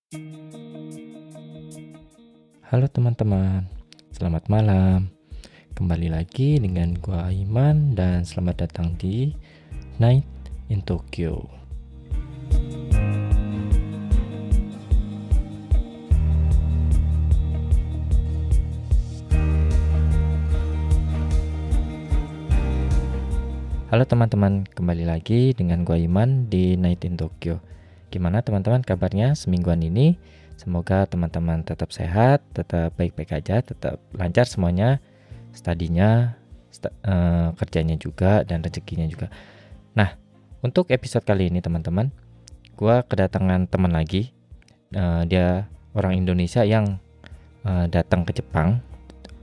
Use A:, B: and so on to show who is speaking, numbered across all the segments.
A: Halo teman-teman, selamat malam. Kembali lagi dengan gua Aiman dan selamat datang di Night in Tokyo. Halo teman-teman, kembali lagi dengan gua Iman di Night in Tokyo. Gimana teman-teman kabarnya semingguan ini? Semoga teman-teman tetap sehat, tetap baik-baik aja, tetap lancar semuanya, studinya, kerjanya juga, dan rezekinya juga. Nah, untuk episode kali ini teman-teman, gua kedatangan teman lagi. Dia orang Indonesia yang datang ke Jepang.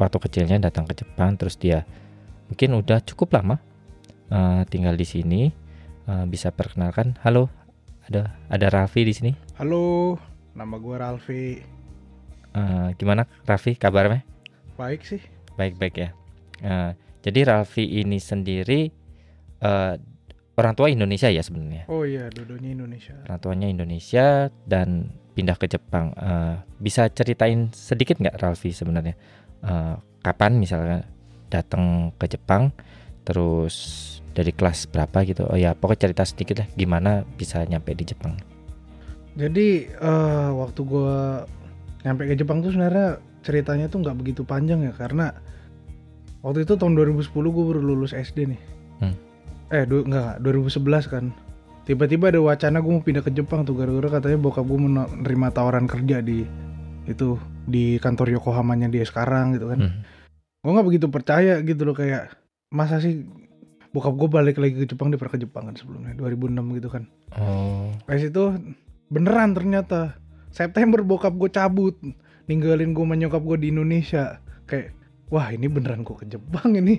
A: Waktu kecilnya datang ke Jepang, terus dia mungkin udah cukup lama tinggal di sini. Bisa perkenalkan? Halo, ada Raffi di sini.
B: Halo, nama gue Ralfi.
A: Gimana Raffi kabarnya?
B: Baik sih.
A: Baik-baik ya. Jadi Raffi ini sendiri orang tua Indonesia ya sebenarnya.
B: Oh iya, dua-duanya Indonesia.
A: Orang tuanya Indonesia dan pindah ke Jepang. Bisa ceritain sedikit nggak Raffi sebenarnya? Kapan misalnya datang ke Jepang? Terus dari kelas berapa gitu? Oh ya, pokoknya cerita sedikit lah gimana bisa nyampe di Jepang.
B: Jadi waktu gue nyampe ke Jepang tuh sebenarnya ceritanya tuh nggak begitu panjang ya, karena waktu itu tahun 2010 gue baru lulus SD nih. 2011 kan. Tiba-tiba ada wacana gue mau pindah ke Jepang tuh gara-gara katanya bokap gue menerima tawaran kerja di kantor Yokohamanya dia sekarang gitu kan. Gue nggak begitu percaya gitu loh, kayak masa sih bokap gue balik lagi ke Jepang, dia pernah ke Jepang kan sebelumnya 2006 gitu kan. Pas itu beneran ternyata September bokap gue cabut, ninggalin gue sama nyokap gue di Indonesia. Kayak wah ini beneran gue ke Jepang ini.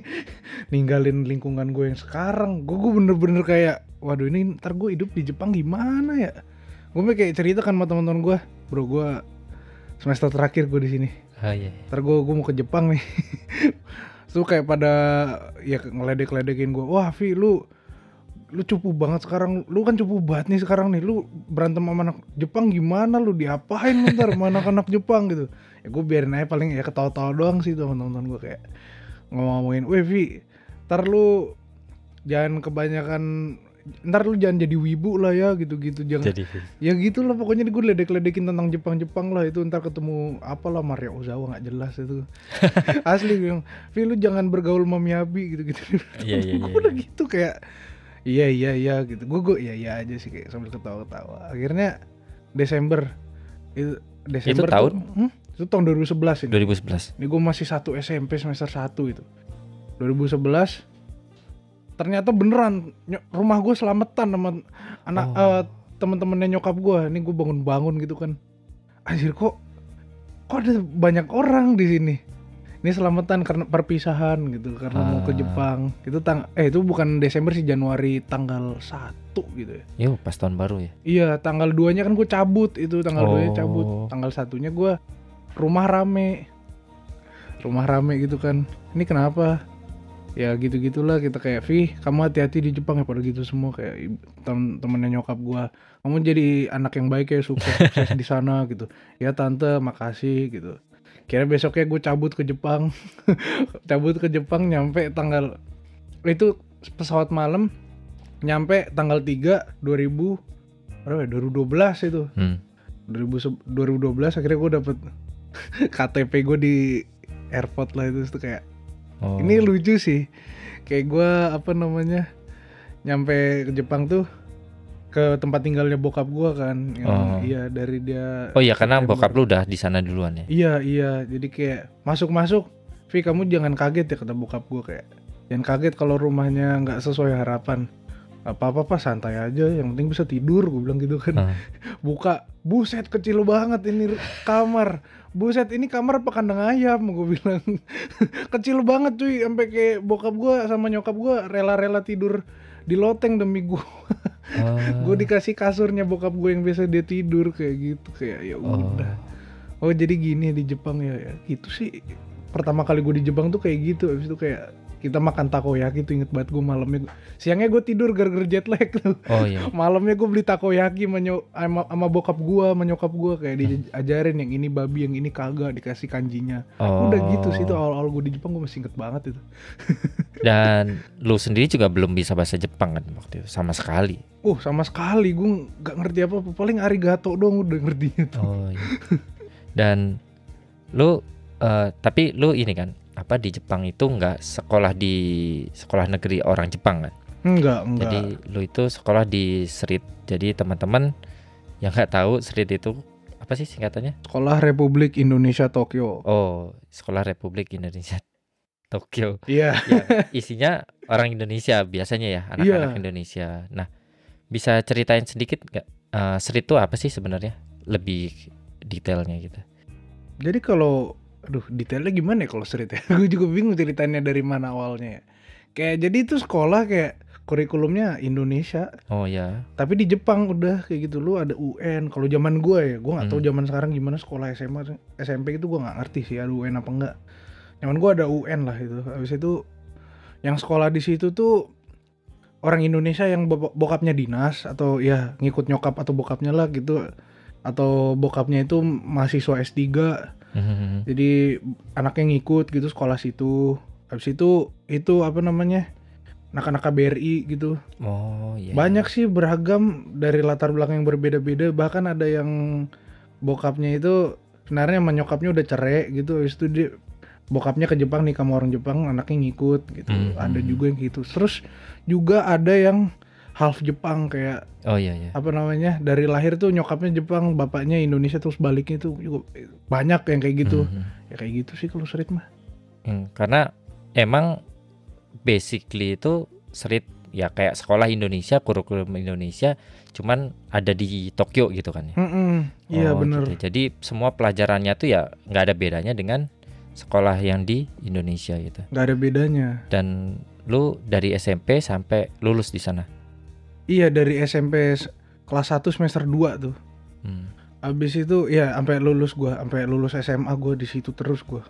B: Ninggalin lingkungan gue yang sekarang. Gue bener-bener kayak waduh ini ntar gue hidup di Jepang gimana ya. Gue kayak cerita kan sama teman-teman gue, bro gue semester terakhir gue di sini. Ntar gue mau ke Jepang nih. Tuh kayak pada ya ngeledek-ledekin gue, wah Vi lu cupu banget sekarang, lu kan cupu banget nih sekarang nih, lu berantem sama anak Jepang gimana, lu diapain lu ntar sama anak-anak Jepang gitu. Ya gue biarin aja, paling ya ketawa-tawa doang sih teman-teman gue, kayak ngomongin, weh Vi ntar lu jangan kebanyakan, ntar lu jangan jadi wibu lah ya gitu-gitu, jangan jadi ya gitu lah pokoknya. Gue ledek-ledekin tentang Jepang lah itu, ntar ketemu apalah Maria Ozawa nggak jelas itu. Asli gue bilang, Vi lu jangan bergaul sama Miyabi gitu-gitu.
A: Iya.
B: Gue udah gitu kayak iya gitu. Gue iya aja sih kayak sambil ketawa-ketawa. Akhirnya Desember itu tahun itu tahun 2011 ini.
A: 2011.
B: Ini gue masih satu SMP semester 1 itu. 2011 ternyata beneran rumah gue selamatan sama anak teman-temannya nyokap gue. Ini gue bangun gitu kan, anjir kok ada banyak orang di sini. Ini selamatan karena perpisahan gitu, karena mau ke Jepang. Itu itu bukan Desember sih, Januari tanggal 1 gitu ya.
A: Yo, pas tahun baru ya.
B: Iya, tanggal 2-nya kan gue cabut, itu tanggal 2-nya cabut. Tanggal 1-nya gue rumah rame gitu kan. Ini kenapa? Ya gitu-gitulah, kita kayak, Vi kamu hati-hati di Jepang ya, pada gitu semua kayak temen-temennya nyokap gua, kamu jadi anak yang baik ya, sukses di sana gitu. Ya tante makasih gitu. Kira besoknya gue cabut ke Jepang. Nyampe tanggal itu pesawat malam, nyampe tanggal 3 2012 itu. 2012 akhirnya gue dapet KTP gue di airport lah itu kayak. Ini lucu sih, kayak gue nyampe ke Jepang tuh ke tempat tinggalnya bokap gue kan, iya dari dia. Oh
A: iya, karena bokap lu udah di sana duluan ya.
B: Iya, jadi kayak masuk, Vi kamu jangan kaget ya, kata bokap gue, kayak jangan kaget kalau rumahnya nggak sesuai harapan. Apa-apa santai aja, yang penting bisa tidur, gue bilang gitu kan. Buka, buset kecil banget ini kamar. Buset ini kamar apa kandang ayam, gue bilang. Kecil banget cuy, sampai kayak bokap gue sama nyokap gue rela-rela tidur di loteng demi gue. Gue dikasih kasurnya bokap gue yang biasa dia tidur kayak gitu, kayak ya udah. Jadi gini di Jepang ya gitu sih. Pertama kali gue di Jepang tuh kayak gitu, abis itu kayak kita makan takoyaki tuh, inget banget gue malamnya. Siangnya gue tidur gara-gara jet lag tuh.
A: Oh iya.
B: Malamnya gue beli takoyaki sama bokap gue, sama nyokap gue, kayak diajarin yang ini babi, yang ini kagak, dikasih kanjinya.
A: Oh.
B: Udah gitu sih, itu awal-awal gue di Jepang gue masih inget banget itu.
A: Dan lu sendiri juga belum bisa bahasa Jepang kan waktu itu sama sekali.
B: Sama sekali gue nggak ngerti apa-apa, paling arigato doang udah ngertinya tuh.
A: Oh iya. Dan lu tapi lu ini kan apa di Jepang itu nggak sekolah di sekolah negeri orang Jepang kan?
B: Enggak.
A: Jadi lu itu sekolah di SRIT. Jadi teman-teman yang nggak tahu SRIT itu apa sih singkatannya?
B: Sekolah Republik Indonesia Tokyo.
A: Oh, Sekolah Republik Indonesia Tokyo.
B: Iya.
A: Ya, isinya orang Indonesia biasanya ya, anak-anak Indonesia. Nah, bisa ceritain sedikit nggak SRIT itu apa sih sebenarnya? Lebih detailnya gitu.
B: Jadi kalau detailnya gimana ya kalau SRIT ya? Gue juga bingung ceritanya dari mana awalnya ya. Kayak jadi itu sekolah kayak kurikulumnya Indonesia.
A: Oh ya.
B: Tapi di Jepang udah kayak gitu, lu ada UN. Kalau zaman gue ya, gue nggak tahu zaman sekarang gimana sekolah SMA, SMP itu gue nggak ngerti sih ada UN apa enggak. Zaman gue ada UN lah itu. Habis itu yang sekolah di situ tuh orang Indonesia yang bokapnya dinas atau ya ngikut nyokap atau bokapnya lah gitu. Atau bokapnya itu mahasiswa S3. Jadi anaknya ngikut gitu sekolah situ. Habis itu apa namanya? Anak-anak KBRI gitu.
A: Oh iya.
B: Banyak sih, beragam dari latar belakang yang berbeda-beda. Bahkan ada yang bokapnya itu sebenarnya sama nyokapnya udah cerai gitu. Habis itu dia bokapnya ke Jepang nih sama orang Jepang, anaknya ngikut gitu. Ada juga yang gitu. Terus juga ada yang half Jepang kayak apa namanya, dari lahir tuh nyokapnya Jepang, bapaknya Indonesia, terus baliknya tuh juga banyak yang kayak gitu. Ya kayak gitu sih kalau SRIT mah.
A: Karena emang basically itu SRIT ya kayak sekolah Indonesia, kurikulum Indonesia, cuman ada di Tokyo gitu kan ya.
B: Iya benar.
A: Gitu. Jadi semua pelajarannya tuh ya nggak ada bedanya dengan sekolah yang di Indonesia gitu.
B: Nggak ada bedanya.
A: Dan lu dari SMP sampai lulus di sana?
B: Iya, dari SMP kelas 1 semester 2 tuh. Abis itu ya sampai lulus SMA gue di situ terus gue.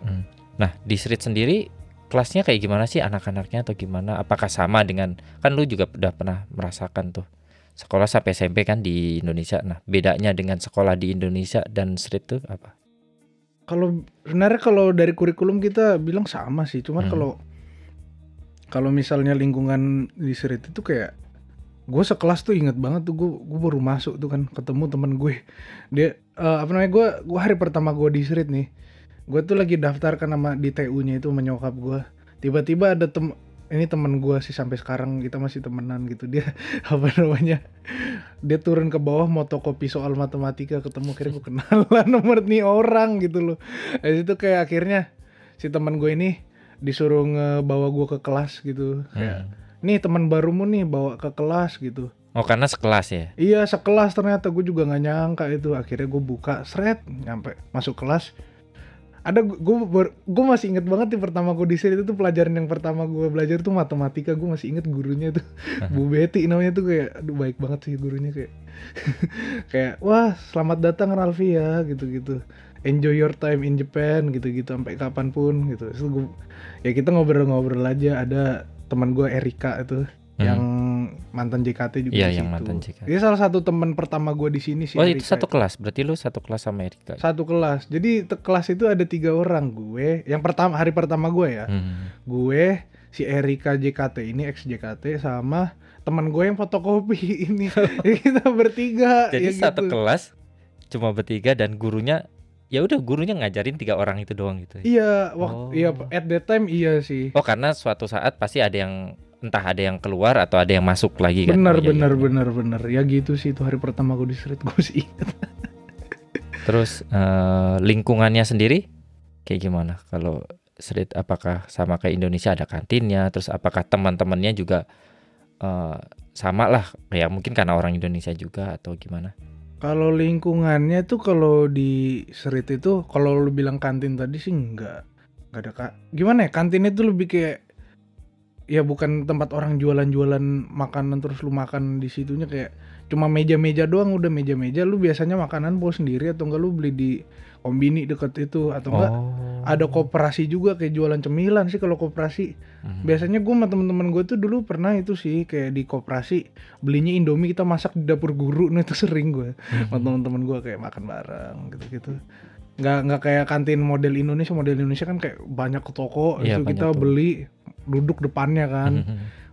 A: Nah di SRIT sendiri kelasnya kayak gimana sih anak-anaknya atau gimana? Apakah sama dengan, kan lu juga udah pernah merasakan tuh sekolah sampai SMP kan di Indonesia. Nah bedanya dengan sekolah di Indonesia dan SRIT tuh apa?
B: Sebenarnya kalau dari kurikulum kita bilang sama sih, cuman kalau misalnya lingkungan di SRIT itu kayak gue sekelas tuh inget banget tuh, gue baru masuk tuh kan, ketemu temen gue, dia gue hari pertama gue di SRIT nih, gue tuh lagi daftar kan sama di TU-nya itu menyokap gue, tiba-tiba ada temen gue sih sampai sekarang kita masih temenan gitu, dia dia turun ke bawah mau fotokopi soal matematika, ketemu akhirnya gue kenalan nomor nih orang gitu loh. Dari situ kayak akhirnya si teman gue ini disuruh ngebawa gue ke kelas gitu, kayak nih teman barumu nih bawa ke kelas gitu.
A: Oh karena sekelas ya?
B: Iya sekelas, ternyata gue juga nggak nyangka itu. Akhirnya gue buka nyampe masuk kelas. Ada gue masih inget banget nih pertama gue di SRIT itu pelajaran yang pertama gue belajar tuh matematika. Gue masih inget gurunya tuh Bu Betty namanya tuh, kayak aduh baik banget sih gurunya, kayak kayak wah selamat datang Ralfi ya gitu-gitu, enjoy your time in Japan gitu-gitu sampai kapanpun gitu. Terus ya kita ngobrol-ngobrol aja. Ada teman gue Erika itu yang mantan JKT juga di situ.
A: Yang mantan JKT.
B: Dia salah satu teman pertama gue di sini sih.
A: Oh Erika itu satu kelas, berarti lu satu kelas sama Erika?
B: Satu kelas. Jadi kelas itu ada 3 orang. Gue, yang pertama hari pertama gue ya. Gue, si Erika JKT ini ex JKT, sama teman gue yang fotokopi ini. Kita bertiga.
A: Jadi
B: ya
A: satu
B: gitu.
A: kelas cuma bertiga dan gurunya ya udah gurunya ngajarin 3 orang itu doang gitu.
B: Iya, iya at that time iya sih.
A: Oh karena suatu saat pasti ada yang entah ada yang keluar atau ada yang masuk lagi kan.
B: Bener. Ya gitu sih itu hari pertama gue di SRIT, gue sih ingat.
A: Terus lingkungannya sendiri kayak gimana kalau SRIT? Apakah sama kayak Indonesia ada kantinnya? Terus apakah teman-temannya juga sama lah kayak mungkin karena orang Indonesia juga atau gimana?
B: Kalau lingkungannya tuh kalau di SRIT itu, kalau lu bilang kantin tadi sih enggak ada gimana ya, kantinnya tuh lebih kayak ya bukan tempat orang jualan-jualan makanan terus lu makan di situnya, kayak cuma meja-meja doang, udah meja-meja lu biasanya makanan bawa sendiri atau enggak lu beli di kombini deket itu, atau enggak Ada koperasi juga kayak jualan cemilan sih kalau koperasi. Biasanya gue sama temen-temen gue tuh dulu pernah itu sih kayak di koperasi belinya Indomie kita masak di dapur guru. Nah itu sering gue sama temen-temen gue kayak makan bareng gitu-gitu. Nggak kayak kantin model Indonesia kan kayak banyak ke toko
A: Iya,
B: itu
A: banyak
B: kita
A: tuh.
B: beli duduk depannya kan.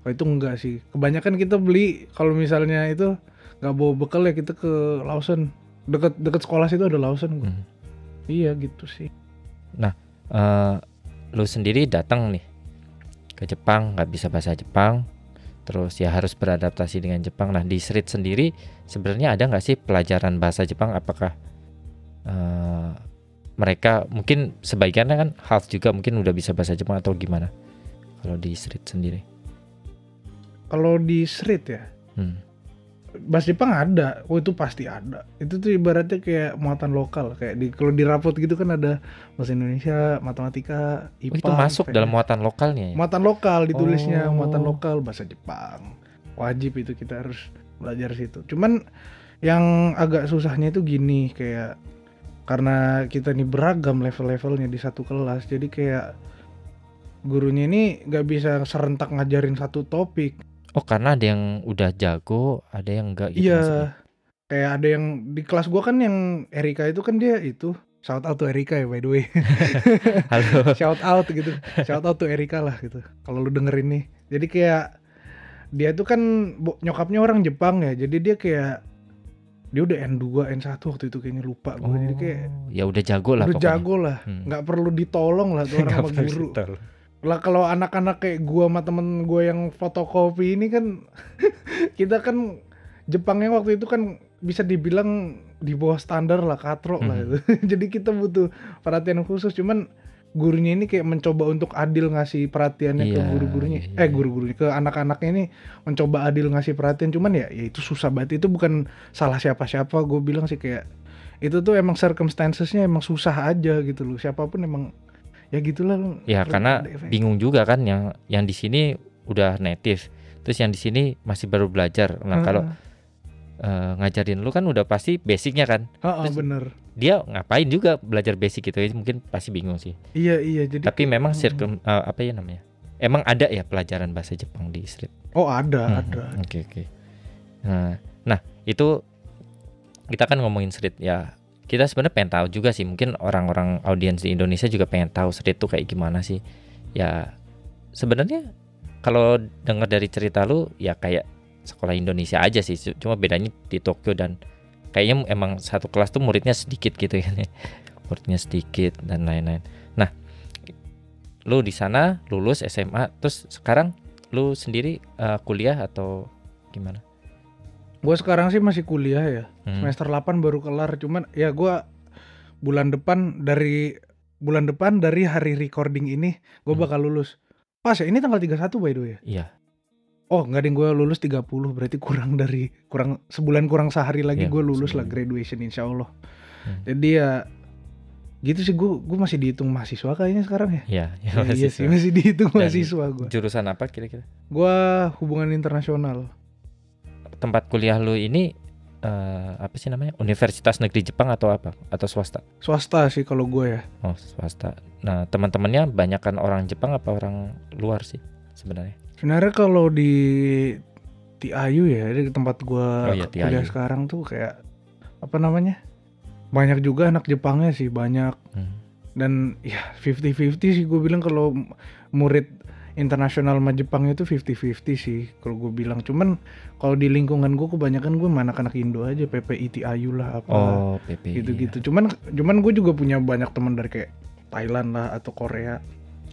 B: Oh, itu enggak sih. Kebanyakan kita beli kalau misalnya itu nggak bawa bekal ya kita ke Lawson. Deket sekolah situ ada Lawson gue. Iya gitu sih.
A: Lu sendiri datang nih ke Jepang, nggak bisa bahasa Jepang, terus ya harus beradaptasi dengan Jepang. Nah di Street sendiri sebenarnya ada nggak sih pelajaran bahasa Jepang? Apakah mereka mungkin sebagiannya kan half juga mungkin udah bisa bahasa Jepang atau gimana? Kalau di Street sendiri?
B: Kalau di Street ya, bahasa Jepang ada. Oh itu pasti ada. Itu tuh ibaratnya kayak muatan lokal. Kayak kalau di rapot gitu kan ada bahasa Indonesia, matematika, IPA.
A: Itu masuk
B: IPS.
A: dalam muatan lokalnya ya?
B: Muatan lokal ditulisnya, muatan lokal bahasa Jepang. Wajib itu kita harus belajar situ. Cuman yang agak susahnya itu gini, kayak karena kita nih beragam level-levelnya di satu kelas, jadi kayak gurunya ini nggak bisa serentak ngajarin satu topik.
A: Oh karena ada yang udah jago, ada yang enggak gitu
B: Iya,
A: maksudnya?
B: kayak ada yang di kelas gua kan yang Erika itu kan dia itu shout out to Erika ya by the way.
A: Halo.
B: Shout out gitu, shout out to Erika lah gitu. Kalau lu dengerin nih, jadi kayak dia tuh kan nyokapnya orang Jepang ya, jadi dia kayak dia udah N2, N1 waktu itu kayaknya lupa gue. Jadi kayak
A: ya udah jago lah
B: udah
A: pokoknya.
B: jago lah, nggak perlu ditolong lah tuh orang sama guru. Lah kalau anak-anak kayak gua sama temen gue yang fotokopi ini kan kita kan Jepangnya waktu itu kan bisa dibilang di bawah standar lah, katrok lah itu. Jadi kita butuh perhatian khusus. Cuman gurunya ini kayak mencoba untuk adil ngasih perhatiannya ke guru-gurunya. Guru-gurunya ke anak-anaknya ini mencoba adil ngasih perhatian. Cuman ya itu susah banget. Itu bukan salah siapa-siapa. Gue bilang sih kayak itu tuh emang circumstancesnya emang susah aja gitu loh. Siapapun emang ya gitulah.
A: Ya karena bingung juga kan yang di sini udah native, terus yang di sini masih baru belajar. Nah kalau ngajarin lu kan udah pasti basicnya kan.
B: Bener.
A: Dia ngapain juga belajar basic gitu, mungkin pasti bingung sih.
B: Iya jadi.
A: Tapi memang apa ya namanya? Emang ada ya pelajaran bahasa Jepang di Street?
B: Oh ada.
A: Oke. Nah itu kita kan ngomongin Street ya. Kita sebenarnya pengen tahu juga sih, mungkin orang-orang audiens di Indonesia juga pengen tahu Street tuh kayak gimana sih. Ya sebenarnya kalau dengar dari cerita lu ya kayak sekolah Indonesia aja sih, cuma bedanya di Tokyo dan kayaknya emang satu kelas tuh muridnya sedikit gitu kan ya. Muridnya sedikit dan lain-lain. Nah, lu di sana lulus SMA, terus sekarang lu sendiri kuliah atau gimana?
B: Gue sekarang sih masih kuliah ya. Semester 8 baru kelar. Cuman ya gue bulan depan dari hari recording ini gue bakal lulus. Pas ya ini tanggal 31 by the way ya?
A: Iya.
B: Oh enggak deh, gue lulus 30, berarti kurang sebulan kurang sehari lagi gue lulus lah graduation insya Allah. Jadi ya gitu sih, gue masih dihitung mahasiswa kayaknya sekarang ya. Iya sih masih dihitung mahasiswa gue.
A: Jurusan apa kira-kira?
B: Gue hubungan internasional.
A: Tempat kuliah lu ini apa sih namanya? Universitas Negeri Jepang atau apa? Atau swasta?
B: Swasta sih kalau gue ya.
A: Oh swasta. Nah teman-temannya banyakan orang Jepang apa orang luar sih sebenarnya?
B: Sebenarnya kalau di TIU ya, di tempat gue kuliah
A: TIU.
B: sekarang tuh kayak apa namanya? Banyak juga anak Jepangnya sih, banyak. Dan ya 50-50 sih gue bilang kalau murid internasional sama Jepang itu 50-50 sih kalau gue bilang. Cuman kalau di lingkungan gue kebanyakan gue anak-anak Indo aja, PPI TIU lah apa
A: PPI,
B: gitu-gitu. Cuman gue juga punya banyak teman dari kayak Thailand lah atau Korea.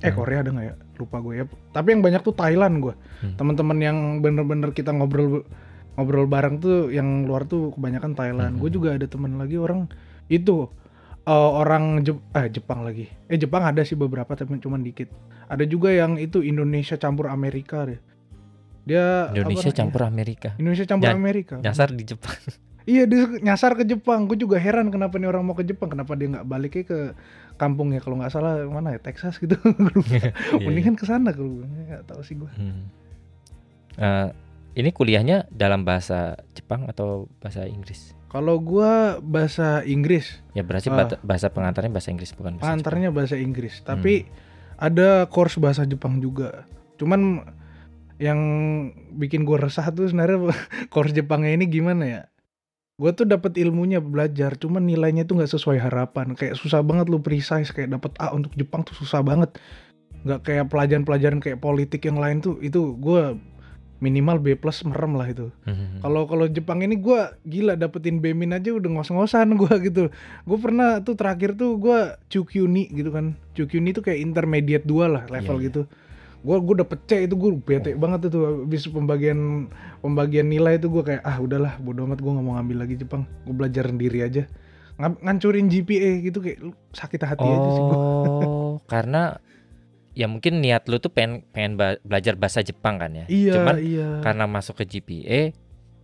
B: Korea ada nggak ya? Lupa gue ya. Tapi yang banyak tuh Thailand gue. Teman-teman yang bener-bener kita ngobrol bareng tuh yang luar tuh kebanyakan Thailand. Gue juga ada teman lagi orang itu orang Jepang lagi. Jepang ada sih beberapa tapi cuman dikit. Ada juga yang itu Indonesia campur Amerika deh. Dia
A: Indonesia campur Amerika.
B: Indonesia campur Amerika.
A: Nyasar di Jepang.
B: Iya dia nyasar ke Jepang. Gue juga heran kenapa nih orang mau ke Jepang, kenapa dia nggak baliknya ke kampungnya, kalau nggak salah mana ya, Texas gitu. Mendingan ke sana kalau gue nggak tahu sih gue.
A: Ini kuliahnya dalam bahasa Jepang atau bahasa Inggris?
B: Kalau gua bahasa Inggris.
A: Ya berarti bahasa pengantarnya bahasa Inggris bukan bahasa
B: pengantarnya bahasa Inggris. Tapi ada course bahasa Jepang juga. Cuman yang bikin gua resah tuh sebenarnya course Jepangnya ini gimana ya? Gua tuh dapat ilmunya belajar, cuman nilainya tuh nggak sesuai harapan. Kayak susah banget lu precise, kayak dapat A untuk Jepang tuh susah banget. Nggak kayak pelajaran-pelajaran kayak politik yang lain tuh, itu gua minimal B+ merem lah itu. Kalau Jepang ini gue gila dapetin B- aja udah ngos-ngosan gue gitu. Gue pernah tuh terakhir tuh gue Chukyuni gitu kan. Chukyuni tuh kayak intermediate 2 lah level gitu. Gue dapet C itu gue bete banget tuh habis pembagian nilai itu gue kayak udahlah bodo amat, gue nggak mau ngambil lagi Jepang. Gue belajar sendiri aja. Ngancurin GPA gitu kayak sakit hati aja sih gue.
A: Karena ya mungkin niat lu tuh pengen belajar bahasa Jepang kan ya.
B: Iya,
A: Cuman
B: iya.
A: karena masuk ke GPA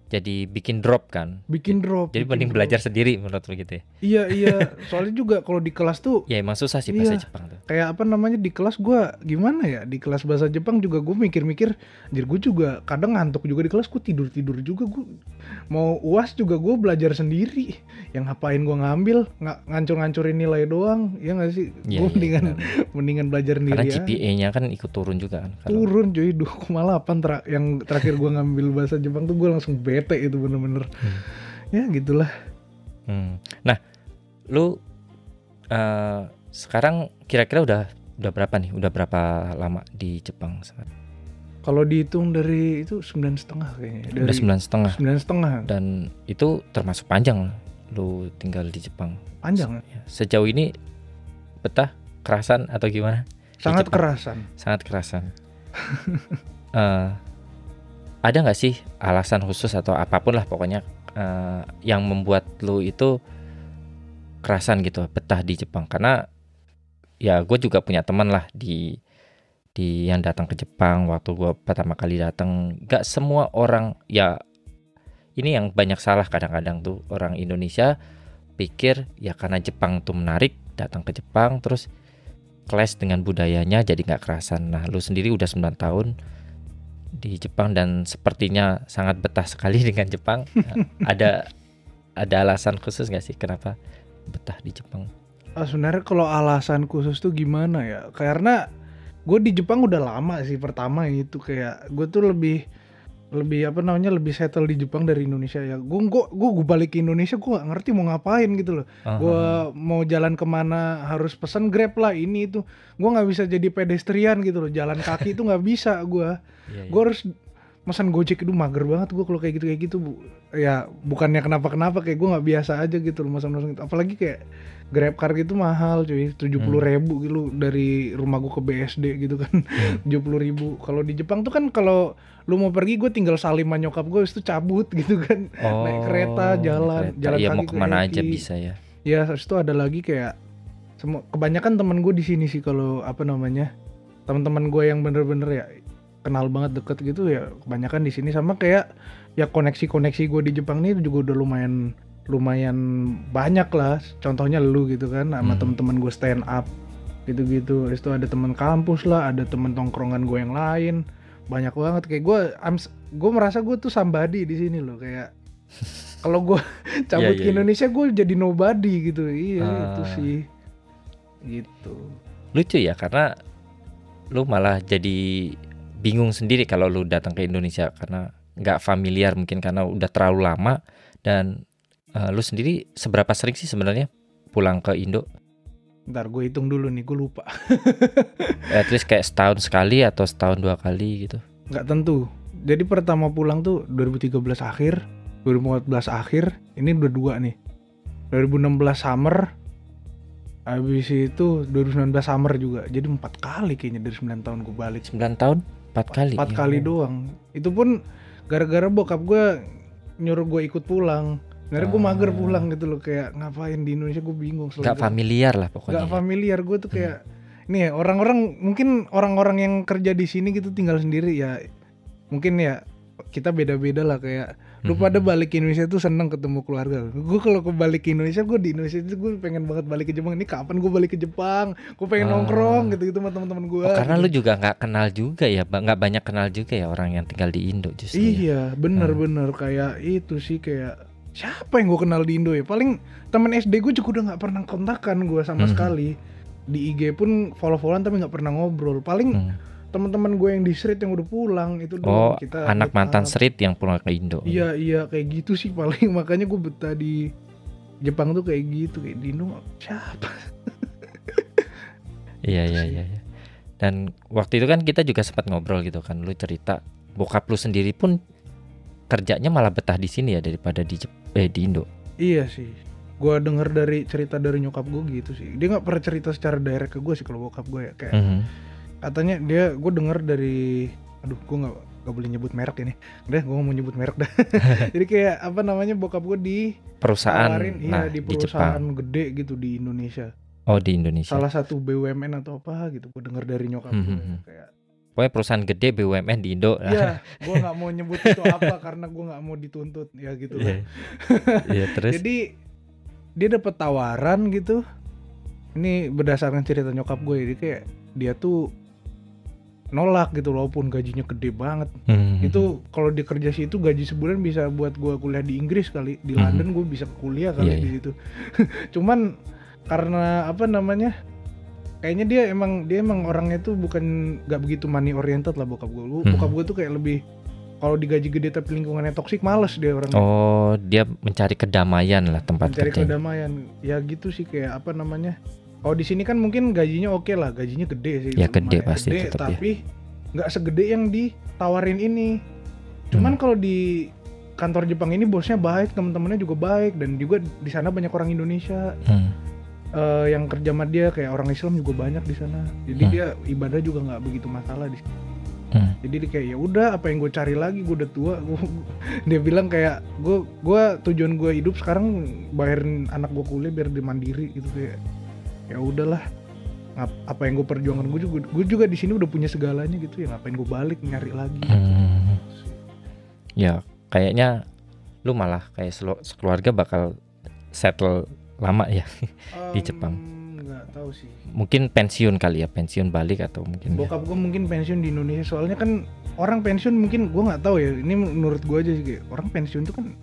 A: jadi bikin drop kan. Jadi mending belajar sendiri menurut lu gitu ya.
B: Iya. Soalnya juga kalau di kelas tuh
A: ya emang susah sih bahasa Jepang tuh.
B: Kayak apa namanya di kelas gue gimana ya, di kelas bahasa Jepang juga gue mikir-mikir, anjir gue juga kadang ngantuk juga di kelas, gue tidur juga, gue mau UAS juga gue belajar sendiri, yang ngapain gue ngambil ngancur-ngancurin nilai doang, ya nggak sih? Gue mendingan belajar sendiri.
A: Karena GPA-nya kan ikut turun juga kan.
B: Turun cuy, 2,8 yang terakhir gue ngambil bahasa Jepang tuh gue langsung bete itu bener-bener. Ya gitulah.
A: Nah, lu sekarang kira-kira udah berapa nih? Udah berapa lama di Jepang sekarang?
B: Kalau dihitung dari itu 9,5 kayaknya.
A: Udah
B: 9,5.
A: Dan itu termasuk panjang lu tinggal di Jepang.
B: Panjang.
A: Sejauh ini betah, kerasan atau gimana?
B: Sangat kerasan.
A: Ada nggak sih alasan khusus atau apapun lah pokoknya yang membuat lu itu kerasan gitu, betah di Jepang? Karena ya gue juga punya teman lah di yang datang ke Jepang waktu gue pertama kali datang. Gak semua orang, ya ini yang banyak salah kadang-kadang tuh orang Indonesia pikir ya karena Jepang tuh menarik, datang ke Jepang terus clash dengan budayanya jadi gak kerasan. Nah lu sendiri udah 9 tahun di Jepang dan sepertinya sangat betah sekali dengan Jepang. Ada alasan khusus gak sih kenapa betah di Jepang?
B: Sebenarnya kalau alasan khusus tuh gimana ya? Karena gue di Jepang udah lama sih. Pertama itu kayak gue tuh lebih settle di Jepang dari Indonesia ya. Gue balik ke Indonesia gue gak ngerti mau ngapain gitu loh. Gue mau jalan kemana harus pesan Grab lah ini itu. Gue nggak bisa jadi pedestrian gitu loh. Jalan kaki itu nggak bisa gue. Gue harus pesan Gojek, itu mager banget gue kalau kayak gitu Bu. Ya bukannya kenapa kayak gue nggak biasa aja gitu loh masa gitu. Apalagi kayak Grab car gitu mahal cuy, 70.000 gitu dari rumah gue ke BSD gitu kan. 70.000. Kalau di Jepang tuh kan kalau lu mau pergi gue tinggal salim sama nyokap gue itu cabut gitu kan. Naik kereta jalan
A: ya,
B: kaki
A: mau kemana aja bisa ya.
B: Ya habis itu ada lagi kayak kebanyakan teman gue di sini sih kalau teman-teman gue yang bener-bener ya kenal banget deket gitu ya kebanyakan di sini, sama kayak ya koneksi gue di Jepang ini juga udah lumayan banyak lah. Contohnya lu gitu kan sama teman-teman gue stand up gitu-gitu. Itu ada teman kampus lah, ada teman tongkrongan gue yang lain, banyak banget. Kayak gue merasa gue tuh somebody di sini loh. Kayak kalau gue cabut ke Indonesia gue jadi nobody gitu. Iya itu sih gitu.
A: Lucu ya karena lu malah jadi bingung sendiri kalau lu datang ke Indonesia karena nggak familiar, mungkin karena udah terlalu lama. Dan lu sendiri seberapa sering sih sebenarnya pulang ke Indo?
B: Ntar gue hitung dulu nih, gue lupa.
A: At least kayak setahun sekali atau setahun 2 kali gitu?
B: Nggak tentu. Jadi pertama pulang tuh 2013 akhir, 2014 akhir, ini udah 2 nih. 2016 summer, habis itu 2019 summer juga. Jadi 4 kali kayaknya dari 9 tahun gue balik.
A: 9 tahun? 4 kali?
B: 4 kali doang. Itu pun gara-gara bokap gue nyuruh gue ikut pulang. Sebenarnya gue mager pulang gitu loh, kayak ngapain di Indonesia gue bingung.
A: Gak familiar lah pokoknya.
B: Gak familiar gue tuh kayak nih orang-orang yang kerja di sini gitu tinggal sendiri ya. Mungkin ya kita beda-beda lah, kayak lu pada balik ke Indonesia tuh seneng ketemu keluarga. Gue kalau balik ke Indonesia, gue di Indonesia itu gue pengen banget balik ke Jepang. Ini kapan gue balik ke Jepang? Gue pengen nongkrong gitu-gitu sama teman-teman gue.
A: Karena
B: gitu.
A: lu juga nggak kenal juga ya, nggak banyak kenal juga ya orang yang tinggal di Indo justru.
B: Iya, bener-bener kayak itu sih, kayak siapa yang gue kenal di Indo ya? Paling temen SD gue juga udah nggak pernah kontakan gue sama sekali. Di IG pun follow-followan tapi nggak pernah ngobrol. Paling teman-teman gue yang di street yang udah pulang itu doang. Kita
A: anak mantan street yang pulang ke Indo.
B: Iya kayak gitu sih paling. Makanya gue betah di Jepang tuh kayak gitu. Kayak di Indo siapa?
A: Iya. Dan waktu itu kan kita juga sempat ngobrol gitu kan. Lu cerita bokap lu sendiri pun kerjanya malah betah di sini ya daripada di Indo.
B: Iya sih. Gue denger dari cerita dari nyokap gue gitu sih. Dia nggak pernah cerita secara direct ke gue sih kalau bokap gue ya. Kayak katanya gue denger dari, aduh gue nggak boleh nyebut merek ini. Udah gue mau nyebut merek dah. Jadi kayak apa namanya bokap gue di
A: perusahaan,
B: di perusahaan gede gitu di Indonesia.
A: Oh di Indonesia.
B: Salah satu BUMN atau apa gitu. Gue denger dari nyokap gue kayak.
A: Pokoknya perusahaan gede BUMN di Indo.
B: Iya, gue nggak mau nyebut itu apa karena gue nggak mau dituntut ya gitu lah.
A: Iya terus.
B: Jadi dia dapat tawaran gitu. Ini berdasarkan cerita nyokap gue, jadi kayak dia tuh nolak gitu walaupun gajinya gede banget. Itu kalau dia kerja sih itu gaji sebulan bisa buat gue kuliah di Inggris kali, di London gue bisa kuliah kali di situ. Cuman karena apa namanya? Kayaknya dia emang orangnya tuh bukan nggak begitu money oriented lah bokap gue. Bokap gue tuh kayak lebih kalau digaji gede tapi lingkungannya toksik males dia orangnya.
A: Oh, dia mencari kedamaian lah tempat
B: kerja. Mencari kedamaian. Ya gitu sih kayak apa namanya? Kalau di sini kan mungkin gajinya oke lah, gajinya gede sih.
A: Ya gede pasti
B: gede,
A: tetap
B: tapi nggak segede yang ditawarin ini. Cuman kalau di kantor Jepang ini bosnya baik, teman-temannya juga baik dan juga di sana banyak orang Indonesia. Yang kerja sama dia kayak orang Islam juga banyak di sana. Jadi dia ibadah juga nggak begitu masalah di sini. Jadi dia kayak ya udah apa yang gue cari lagi, gue udah tua. Dia bilang kayak gue tujuan gue hidup sekarang bayarin anak gue kuliah biar dia mandiri gitu kayak. Ya udahlah, apa yang gue perjuangkan gue juga di sini udah punya segalanya gitu ya, ngapain gue balik nyari lagi.
A: Ya kayaknya lu malah kayak sekeluarga bakal settle lama ya di Jepang.
B: Nggak tahu sih.
A: Mungkin pensiun kali ya, pensiun balik atau mungkin.
B: Bokap gue mungkin pensiun di Indonesia, soalnya kan orang pensiun mungkin gue nggak tahu ya. Ini menurut gue aja sih kayak orang pensiun tuh kan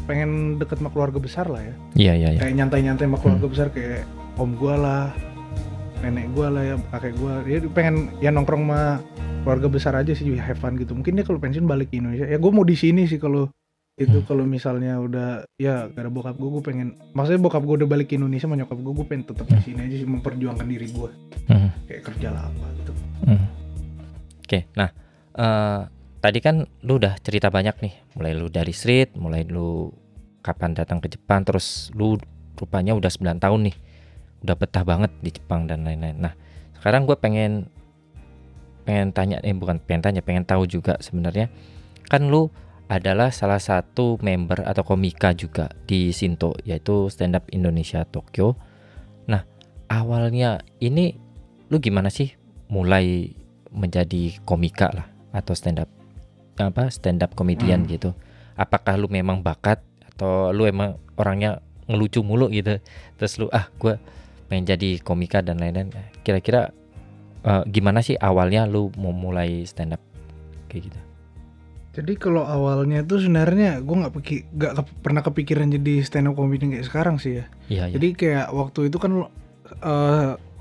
B: pengen deket sama keluarga besar lah ya.
A: Iya.
B: Kayak nyantai-nyantai sama keluarga besar kayak om gue lah, nenek gue lah ya, kakek gue. Dia pengen ya nongkrong sama keluarga besar aja sih, have fun gitu. Mungkin dia kalau pensiun balik ke Indonesia. Ya gue mau di sini sih kalau itu kalau misalnya udah ya gara bokap gue pengen, maksudnya bokap gue udah balik ke Indonesia sama nyokap gue pengen tetap di sini aja sih, memperjuangkan diri gue. Kayak kerja lah apa gitu.
A: Oke, nah tadi kan lu udah cerita banyak nih, mulai lu dari street, mulai lu kapan datang ke Jepang, terus lu rupanya udah 9 tahun nih, udah betah banget di Jepang dan lain-lain. Nah sekarang gue pengen tanya, pengen tahu juga sebenarnya kan lu adalah salah satu member atau komika juga di Shinto, yaitu Stand Up Indonesia Tokyo. Nah awalnya ini lu gimana sih mulai menjadi komika lah atau stand up comedian gitu? Apakah lu memang bakat atau lu emang orangnya ngelucu mulu gitu, terus lu gue pengen jadi komika dan lain-lain? Kira-kira gimana sih awalnya lu mau mulai stand up kayak gitu?
B: Jadi kalau awalnya tuh sebenarnya gue nggak pernah kepikiran jadi stand up comedian kayak sekarang sih ya. Iya. Jadi kayak waktu itu kan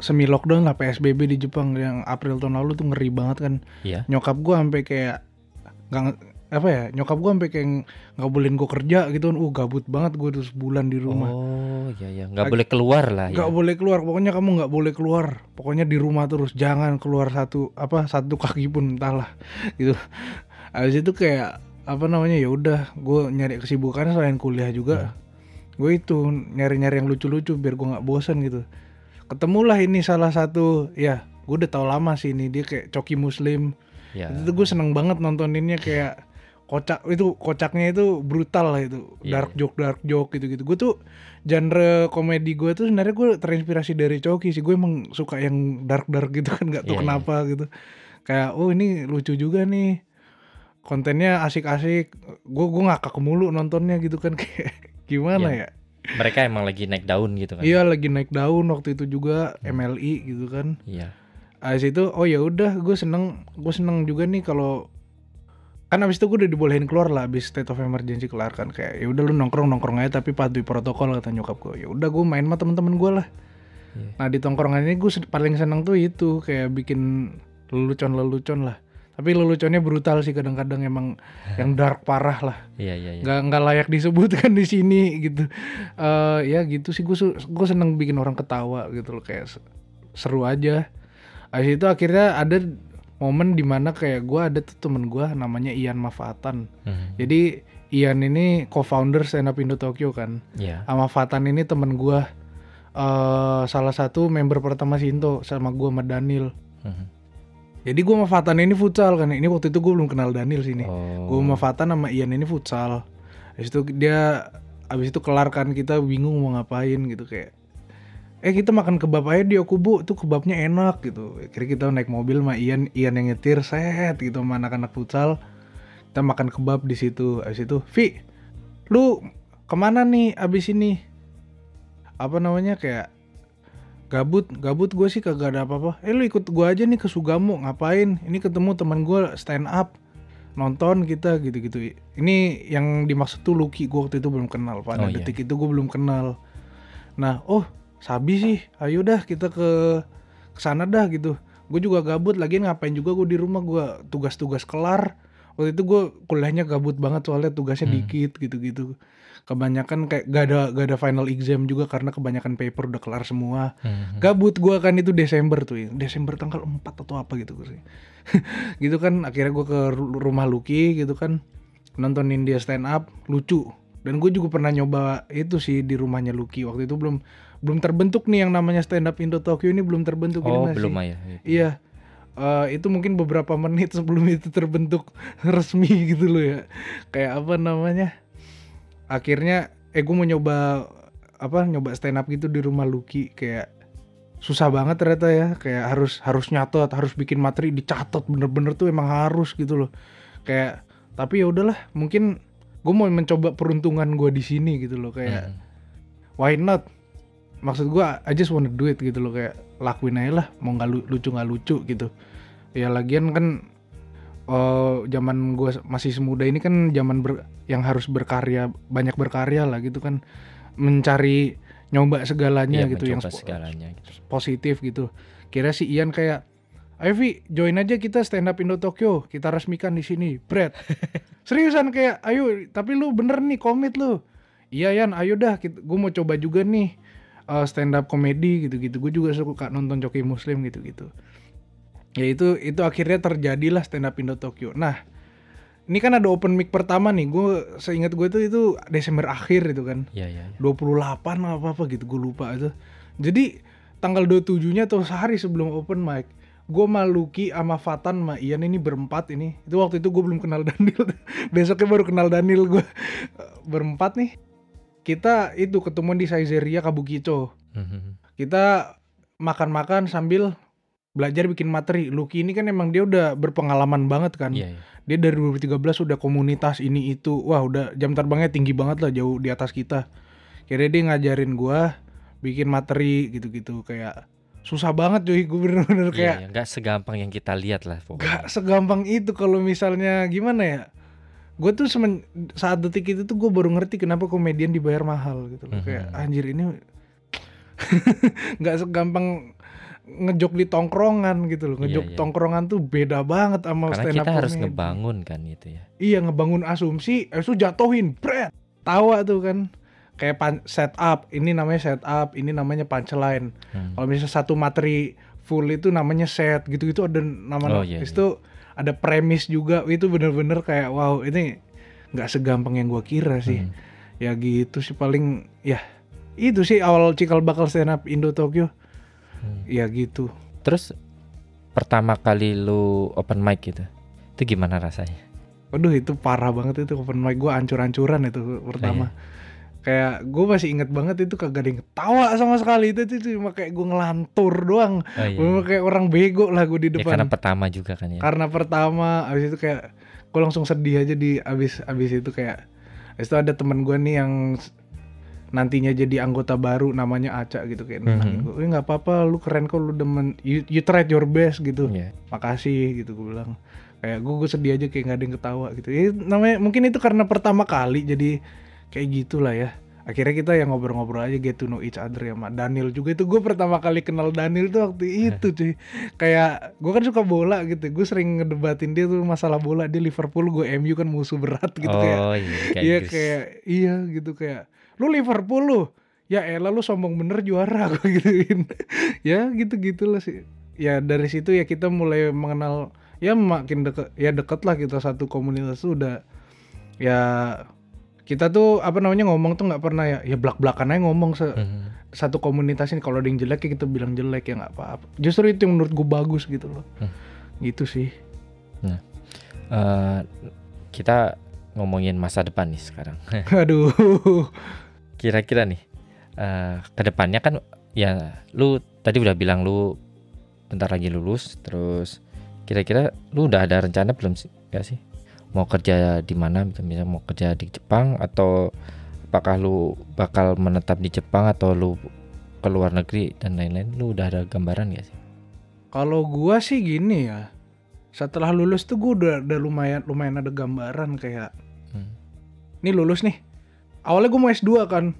B: semi lockdown lah, PSBB di Jepang yang April tahun lalu tuh ngeri banget kan. Iya. Nyokap gue sampai kayak nyokap gue sampai kayak nggak bolehin gue kerja gitu kan. Gabut banget gue tuh sebulan di rumah.
A: Oh iya, nggak boleh keluar lah. Nggak
B: boleh keluar, pokoknya kamu nggak boleh keluar. Pokoknya di rumah terus, jangan keluar satu kaki pun entahlah gitu. Abis itu kayak ya udah gue nyari kesibukan selain kuliah juga. Gue itu nyari-nyari yang lucu-lucu biar gue nggak bosan gitu. Ketemulah ini salah satu, ya gue udah tau lama sih ini, dia kayak Coki Muslim. Itu gue seneng banget nontoninnya, kayak kocaknya itu brutal lah itu, dark joke gitu. Gue tuh genre komedi gue tuh sebenarnya gue terinspirasi dari Coki sih. Gue emang suka yang dark gitu kan, nggak tau kenapa gitu. Kayak ini lucu juga nih, kontennya asik-asik. Gue ngakak mulu nontonnya gitu kan, kayak gimana ya?
A: Mereka emang lagi naik daun gitu kan?
B: Iya, lagi naik daun waktu itu juga, MLI gitu kan. Iya. Abis itu ya udah gue seneng juga nih kalau Kan abis itu gue udah dibolehin keluar lah, abis state of emergency kelar kan, kayak ya udah lu nongkrong aja tapi patuhi protokol kata nyokap gue. Ya udah gue main sama temen-temen gue lah. Nah di tongkrongan ini gue paling seneng tuh itu kayak bikin lelucon lah. Tapi leluconnya brutal sih kadang-kadang, emang yang dark parah lah.
A: Iya.
B: Nggak layak disebutkan di sini gitu. Ya gitu sih, gue seneng bikin orang ketawa gitu loh, kayak seru aja. Abis itu akhirnya ada momen dimana kayak gue ada tuh temen gue namanya Ian Mafatan. Jadi Ian ini co-founder Stand Up Indo Tokyo kan. Sama Fatan ini temen gue, salah satu member pertama Shinto sama gue sama Daniel. Jadi gue sama Fatan ini futsal kan. Ini waktu itu gue belum kenal Daniel sini. Gue sama Fatan sama Ian ini futsal. Abis itu kelar kan, kita bingung mau ngapain gitu, kayak kita makan kebab aja di Okubo, tuh kebabnya enak gitu. Akhirnya kita naik mobil sama Ian yang nyetir, set gitu sama anak-anak futsal. Kita makan kebab di situ. Abis itu, Vi, lu kemana nih abis ini? Apa namanya, kayak gabut gue sih kagak ada apa-apa. Lu ikut gue aja nih ke Sugamo, ngapain? Ini ketemu teman gue stand up, nonton kita gitu-gitu. Ini yang dimaksud tuh Lucky, gue waktu itu belum kenal. Pada detik itu gue belum kenal. Nah, Sabi sih, ayo dah kita ke sana dah gitu. Gue juga gabut, lagian ngapain juga gue di rumah, gue tugas-tugas kelar. Waktu itu gue kuliahnya gabut banget soalnya tugasnya dikit gitu-gitu. Kebanyakan kayak gak ada final exam juga karena kebanyakan paper udah kelar semua. Gabut gue kan, itu Desember tuh, Desember tanggal 4 atau apa gitu sih. Gitu kan, akhirnya gue ke rumah Lucky gitu kan, nontonin dia stand up, lucu. Dan gue juga pernah nyoba itu sih di rumahnya Lucky. Waktu itu belum terbentuk nih yang namanya Stand Up Indo Tokyo ini, belum terbentuk.
A: Belum
B: sih.
A: Ya.
B: Iya. Itu mungkin beberapa menit sebelum itu terbentuk resmi gitu loh ya. Kayak apa namanya? Akhirnya gue mau nyoba stand up gitu di rumah Lucky, kayak susah banget ternyata ya. Kayak harus nyatet, harus bikin materi, dicatat bener-bener tuh emang harus gitu loh. Kayak tapi ya udahlah, mungkin gue mau mencoba peruntungan gue di sini gitu loh, kayak why not? Maksud gue I just wanna do it gitu loh, kayak lakuin aja lah, mau nggak lucu gitu. Ya lagian kan zaman gue masih semuda ini kan zaman yang harus banyak berkarya lah gitu kan, mencari nyoba segalanya gitu, yang
A: segalanya gitu.
B: Positif gitu. Kira si Ian kayak, ayo Vi, join aja kita Stand Up Indo Tokyo, kita resmikan di sini, Brad. Seriusan kayak, ayo, tapi lu bener nih, komit lu. Iya Yan, ayo dah, gue mau coba juga nih stand up komedi gitu-gitu. Gue juga suka nonton Coki Muslim gitu-gitu. Ya itu akhirnya terjadilah Stand Up Indo Tokyo. Nah, ini kan ada open mic pertama nih. Gue seingat gue itu Desember akhir itu kan.
A: Iya.
B: 28 apa gitu, gue lupa itu. Jadi tanggal 27-nya atau sehari sebelum open mic, gue sama Lucky sama Fatan sama Ian ini berempat ini. Itu waktu itu gue belum kenal Daniel. Besoknya baru kenal Daniel gue. Berempat nih. Kita itu ketemuan di Saizeria Kabukicho. Kita makan-makan sambil belajar bikin materi. Lucky ini kan emang dia udah berpengalaman banget kan. Dia dari 2013 udah komunitas ini itu. Wah udah jam terbangnya tinggi banget lah, jauh di atas kita. Kira dia ngajarin gua bikin materi gitu-gitu, kayak susah banget cuy. Gue bener-bener kayak
A: gak segampang yang kita lihat lah pokoknya.
B: Gak segampang itu. Kalau misalnya gimana ya, gue tuh saat detik itu tuh gue baru ngerti kenapa komedian dibayar mahal gitu loh. Kayak anjir ini gak segampang ngejok di tongkrongan gitu loh. Ngejok tongkrongan tuh beda banget sama
A: karena
B: stand up
A: kita harus
B: comedy.
A: ngebangun kan gitu ya.
B: Iya, ngebangun asumsi, itu jatohin, bret, tawa tuh kan. Kayak setup, ini namanya setup, ini namanya punchline. Kalau misalnya satu materi full itu namanya set, gitu-gitu ada nama itu ada premis juga. Itu bener-bener kayak wow, ini nggak segampang yang gue kira sih. Ya gitu sih paling, ya itu sih awal cikal bakal stand up Indo Tokyo. Ya gitu.
A: Terus pertama kali lu open mic gitu, itu gimana rasanya?
B: Waduh, itu parah banget itu open mic gue, ancur-ancuran itu pertama. Kayak gue masih inget banget itu kagak ada yang ketawa sama sekali. Itu cuma kayak gue ngelantur doang. Kayak orang bego lah gue di depan.
A: Karena pertama juga kan ya.
B: Karena pertama, abis itu kayak gue langsung sedih aja di abis itu kayak. Abis itu ada temen gue nih yang nantinya jadi anggota baru namanya Aca gitu, kayak nenangin gue, nggak apa-apa, lu keren kok, lu demen, you tried your best gitu, makasih gitu gue bilang. Kayak gue sedih aja kayak nggak ada yang ketawa gitu. Ya, namanya mungkin itu karena pertama kali jadi kayak gitulah ya. Akhirnya kita yang ngobrol-ngobrol aja, get to know each other ya. Sama Daniel juga itu, gue pertama kali kenal Daniel tuh waktu itu cuy. Kayak gue kan suka bola gitu, gue sering ngedebatin dia tuh masalah bola. Dia Liverpool, gue MU kan musuh berat gitu.
A: Oh
B: Kayak
A: iya,
B: iya
A: Inggris.
B: kayak iya gitu, kayak lu Liverpool lu, ya elah lu sombong bener juara gue gituin. Ya gitu-gitulah sih. Ya dari situ ya kita mulai mengenal, ya makin deket lah kita, satu komunitas tuh udah ya. Kita tuh apa namanya ngomong tuh nggak pernah ya belak-belakan aja ngomong satu komunitas ini. Kalau ada yang jelek ya kita bilang jelek, ya nggak apa-apa. Justru itu yang menurut gue bagus gitu loh. Gitu sih.
A: Nah, kita ngomongin masa depan nih sekarang.
B: Aduh.
A: Kira-kira nih kedepannya kan ya lu tadi udah bilang lu bentar lagi lulus, terus kira-kira lu udah ada rencana belum sih? Gak sih? Mau kerja di mana? Misalnya mau kerja di Jepang, atau apakah lu bakal menetap di Jepang atau lu ke luar negeri dan lain-lain? Lu udah ada gambaran gak sih?
B: Kalau gua sih gini ya. Setelah lulus tuh gua udah lumayan ada gambaran kayak nih lulus nih. Awalnya gua mau S2 kan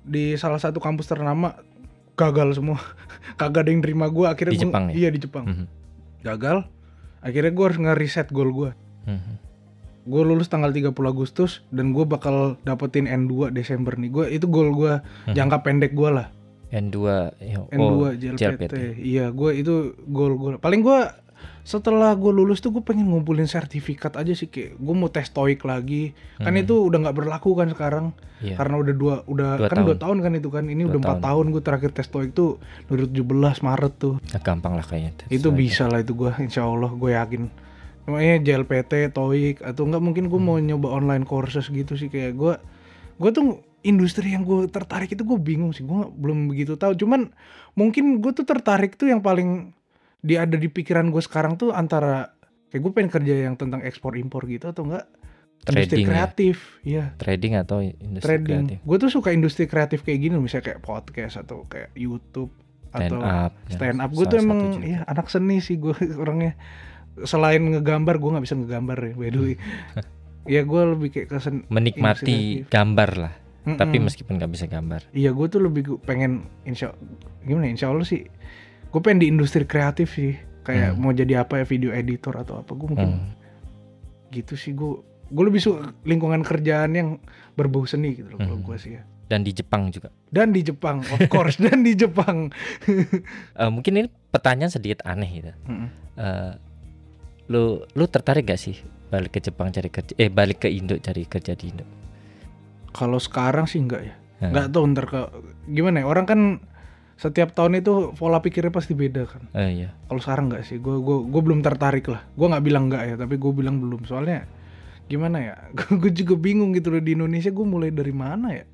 B: di salah satu kampus ternama, gagal semua. Kagak ada yang terima gua. Akhirnya
A: Di Jepang ya?
B: Iya di Jepang. Gagal. Akhirnya gua harus nge-reset goal gua. Gue lulus tanggal 30 Agustus dan gue bakal dapetin N2 Desember nih. Itu goal gue jangka pendek gue lah.
A: N2
B: JLPT. Iya, gue itu goal gue. Paling gue setelah gue lulus tuh gue pengen ngumpulin sertifikat aja sih, kayak gue mau tes TOEIC lagi. Kan itu udah nggak berlaku kan sekarang.
A: Iya.
B: Karena udah 2 tahun kan itu kan. Ini udah 4 tahun gue terakhir tes TOEIC tuh 2017 Maret tuh.
A: Nah, gampang lah kayaknya.
B: Itu bisa lah itu gue, insya Allah gue yakin. Namanya JLPT, TOEIC, atau enggak mungkin gue mau nyoba online courses gitu sih. Kayak gue tuh industri yang gue tertarik itu gue bingung sih, gue belum begitu tahu. Cuman mungkin gue tuh tertarik tuh yang paling ada di pikiran gue sekarang tuh antara kayak gue pengen kerja yang tentang ekspor impor gitu, atau enggak industri kreatif ya.
A: Trading atau industri
B: Trading.
A: kreatif.
B: Gue tuh suka industri kreatif kayak gini, misalnya kayak podcast atau kayak YouTube atau stand up. Gue tuh emang ya anak seni sih gue orangnya. Selain ngegambar, gue nggak bisa ngegambar ya, by the way. Ya gue lebih kayak
A: menikmati gambar lah. Tapi meskipun nggak bisa gambar.
B: Iya, gue tuh lebih pengen insya Allah sih. Gue pengen di industri kreatif sih. Kayak mau jadi apa ya, video editor atau apa. Gue mungkin gitu sih. Gue lebih suka lingkungan kerjaan yang berbau seni gitu loh kalau gue sih ya.
A: Dan di Jepang juga.
B: Dan di Jepang, of course. Dan di Jepang.
A: Mungkin ini pertanyaan sedikit aneh gitu. Lu tertarik gak sih balik ke Jepang cari kerja, balik ke Indo cari kerja di Indo?
B: Kalau sekarang sih enggak ya. Enggak tahu ntar gimana ya, orang kan setiap tahun itu pola pikirnya pasti beda kan.
A: Iya.
B: Kalau sekarang enggak sih, gue belum tertarik lah. Gue nggak bilang enggak ya, tapi gue bilang belum. Soalnya gimana ya, gue juga bingung gitu loh, di Indonesia gue mulai dari mana ya.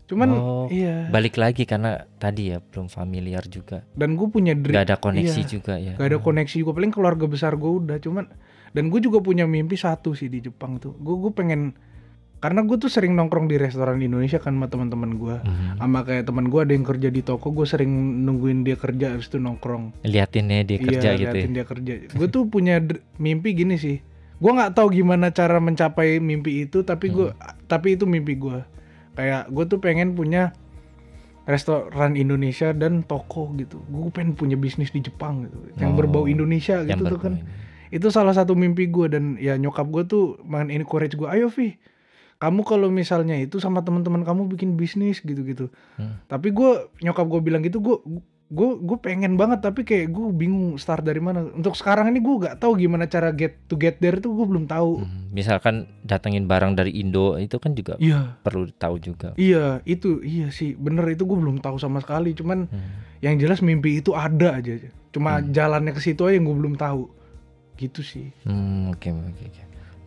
B: Cuman iya.
A: Balik lagi karena tadi ya belum familiar juga.
B: Dan gue punya
A: gak ada koneksi juga ya.
B: Gak ada koneksi juga, paling keluarga besar gue udah. Cuman dan gue juga punya mimpi satu sih di Jepang tuh. Gue pengen, karena gue tuh sering nongkrong di restoran Indonesia kan sama teman-teman gue. Sama kayak teman gue ada yang kerja di toko, gue sering nungguin dia kerja habis itu nongkrong.
A: Liatinnya dia kerja gitu.
B: Liatin dia kerja. Gue tuh punya mimpi gini sih. Gue nggak tahu gimana cara mencapai mimpi itu, tapi tapi itu mimpi gue. Kayak gue tuh pengen punya restoran Indonesia dan toko gitu. Gue pengen punya bisnis di Jepang gitu, yang berbau Indonesia gitu tuh kan. Itu salah satu mimpi gue. Dan ya nyokap gue tuh main encourage gue, ayo Vi, kamu kalau misalnya itu sama teman-teman kamu bikin bisnis gitu-gitu. Tapi nyokap gue bilang gitu, gue pengen banget, tapi kayak gue bingung start dari mana. Untuk sekarang ini gue gak tahu gimana cara get there tuh, gue belum tahu.
A: Misalkan datengin barang dari Indo itu kan juga perlu tahu juga.
B: Iya sih bener, itu gue belum tahu sama sekali. Cuman yang jelas mimpi itu ada aja. Cuma jalannya ke situ aja yang gue belum tahu. Gitu sih.
A: Oke.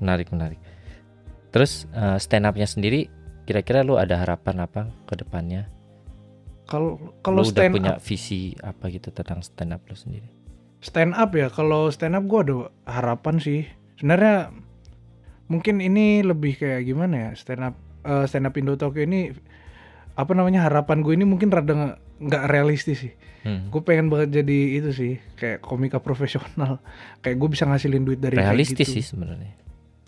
A: Menarik. Terus stand up-nya sendiri, kira-kira lu ada harapan apa ke depannya? Kalau stand up, punya visi apa gitu tentang stand up lo sendiri?
B: Stand up ya, kalau stand up gue ada harapan sih. Sebenarnya mungkin ini lebih kayak gimana ya, stand up Indo Tokyo ini apa namanya, harapan gue ini mungkin rada nggak realistis sih. Gue pengen banget jadi itu sih, kayak komika profesional. Kayak gue bisa ngasilin duit dari
A: realistis
B: kayak gitu.
A: sih sebenarnya.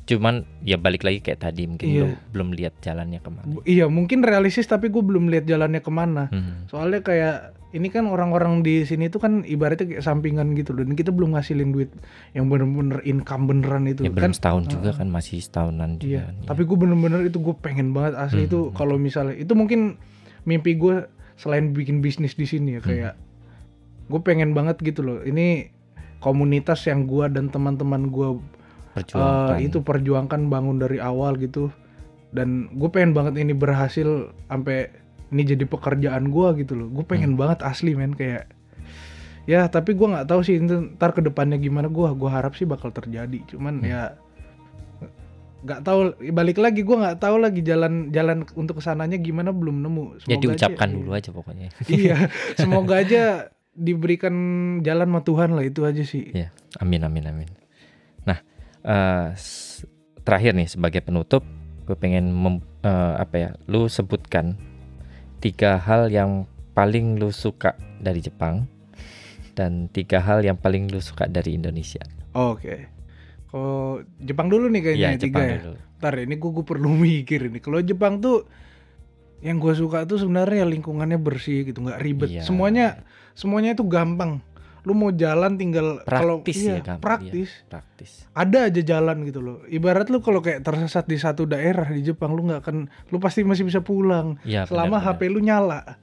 A: Cuman ya balik lagi kayak tadi mungkin
B: Iya.
A: lu belum lihat jalannya kemana.
B: Iya mungkin realistis tapi gue belum lihat jalannya kemana.
A: Hmm.
B: Soalnya kayak ini kan orang-orang di sini tuh kan ibaratnya kayak sampingan gitu loh. Dan kita belum ngasilin duit yang bener-bener income beneran itu.
A: Ya
B: kan
A: belum setahun juga kan, masih setahunan juga.
B: Iya.
A: kan, ya.
B: Tapi gue bener-bener itu gue pengen banget asli itu kalau misalnya itu mungkin mimpi gue selain bikin bisnis di sini ya, kayak gue pengen banget gitu loh. Ini komunitas yang gue dan teman-teman gue itu perjuangkan bangun dari awal gitu. Dan gue pengen banget ini berhasil sampai ini jadi pekerjaan gue gitu loh. Gue pengen banget asli men, kayak ya tapi gue nggak tahu sih ntar kedepannya gimana. Gue harap sih bakal terjadi, cuman ya nggak tahu, balik lagi gue nggak tahu lagi jalan untuk kesananya gimana, belum nemu.
A: Ya diucapkan dulu aja pokoknya.
B: Iya, semoga aja diberikan jalan sama Tuhan lah, itu aja sih.
A: Ya, amin. Nah, terakhir nih sebagai penutup, gue pengen lu sebutkan 3 hal yang paling lu suka dari Jepang dan 3 hal yang paling lu suka dari Indonesia.
B: Oke. Kalau Jepang dulu nih kayaknya,
A: Iya, Jepang
B: 3 ya.
A: dulu.
B: Ntar ini gue perlu mikir ini. Kalau Jepang tuh yang gue suka tuh sebenarnya lingkungannya bersih gitu, nggak ribet.
A: Iya.
B: Semuanya itu gampang. Lu mau jalan tinggal
A: Praktis ya,
B: praktis.
A: Iya, praktis.
B: Ada aja jalan gitu loh. Ibarat lu kalau kayak tersesat di satu daerah di Jepang, lu pasti masih bisa pulang.
A: Iya,
B: selama
A: benar.
B: HP lu nyala.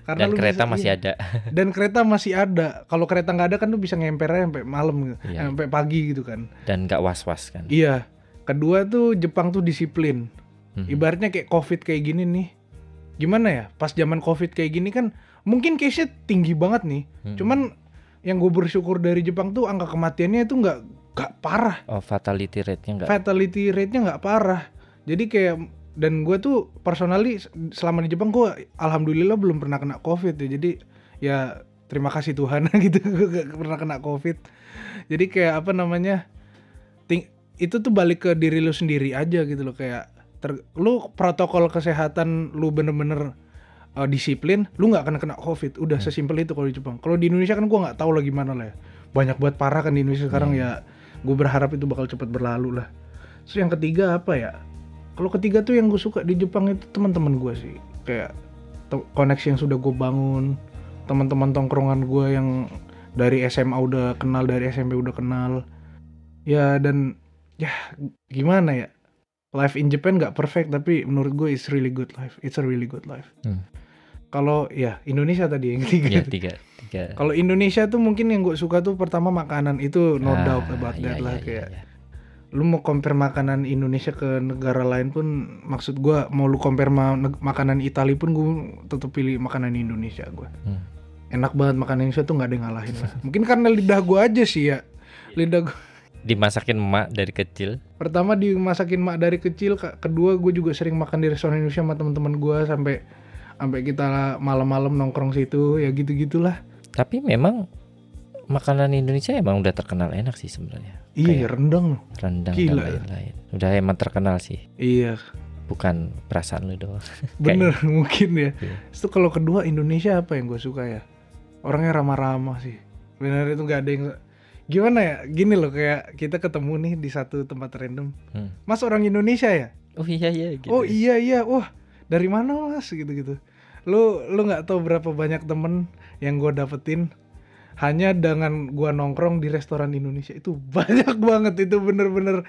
B: Karena
A: Dan
B: lu
A: kereta
B: bisa,
A: masih ada.
B: Dan kereta masih ada. Kalau kereta nggak ada kan lu bisa ngemper aja sampai malam gitu,
A: Iya.
B: sampai pagi gitu kan.
A: Dan nggak was-was kan.
B: Iya. Kedua tuh Jepang tuh disiplin. Ibaratnya kayak COVID kayak gini nih. Gimana ya? Pas zaman COVID kayak gini kan mungkin case-nya tinggi banget nih. Cuman yang gue bersyukur dari Jepang tuh angka kematiannya itu nggak parah.
A: Oh, fatality rate-nya
B: nggak parah. Jadi kayak, dan gue tuh personally selama di Jepang gue alhamdulillah belum pernah kena COVID ya. Jadi ya terima kasih Tuhan gitu, gue gak pernah kena COVID. Jadi kayak itu tuh balik ke diri lu sendiri aja gitu loh. Kayak lu protokol kesehatan lu bener-bener disiplin, lu nggak akan kena COVID. Udah sesimpel itu kalau di Jepang. Kalau di Indonesia kan gue nggak tahu lah gimana lah ya. Banyak banget parah kan di Indonesia sekarang ya. Gue berharap itu bakal cepat berlalu lah. Terus yang ketiga apa ya? Kalau ketiga tuh yang gue suka di Jepang itu teman-teman gue sih. Kayak koneksi yang sudah gue bangun, teman-teman tongkrongan gue yang dari SMA udah kenal, dari SMP udah kenal. Ya dan ya gimana ya? Life in Japan nggak perfect, tapi menurut gue it's really good life. It's a really good life. Kalau ya Indonesia tadi yang ketiga.
A: Ya, 3.
B: Kalau Indonesia tuh mungkin yang gue suka tuh pertama makanan, itu no doubt about that lah. Kayak lu mau compare makanan Indonesia ke negara lain pun, maksud gue mau lu compare makanan Italia pun gue tetap pilih makanan Indonesia gue. Enak banget makanan Indonesia tuh, nggak ada yang ngalahin lah. Mungkin karena lidah gue aja sih ya. Lidah gue
A: dimasakin emak dari kecil.
B: Pertama dimasakin emak dari kecil, kedua gue juga sering makan di restoran Indonesia sama teman-teman gue sampai kita malam-malam nongkrong situ ya, gitu-gitulah.
A: Tapi memang makanan Indonesia emang udah terkenal enak sih sebenarnya.
B: Iya, rendang
A: Gila. Dan lain-lain. Udah emang terkenal sih.
B: Iya.
A: Bukan perasaan lu doang.
B: Bener mungkin ya.
A: Iya.
B: Itu kalau kedua Indonesia apa yang gue suka ya? Orangnya ramah-ramah sih. Bener, itu nggak ada yang gimana ya? Gini loh, kayak kita ketemu nih di satu tempat random. Mas orang Indonesia ya?
A: Oh iya gitu.
B: Oh iya. Wah, dari mana Mas? Gitu-gitu. Lu nggak tahu berapa banyak temen yang gue dapetin hanya dengan gua nongkrong di restoran Indonesia. Itu banyak banget, itu bener-bener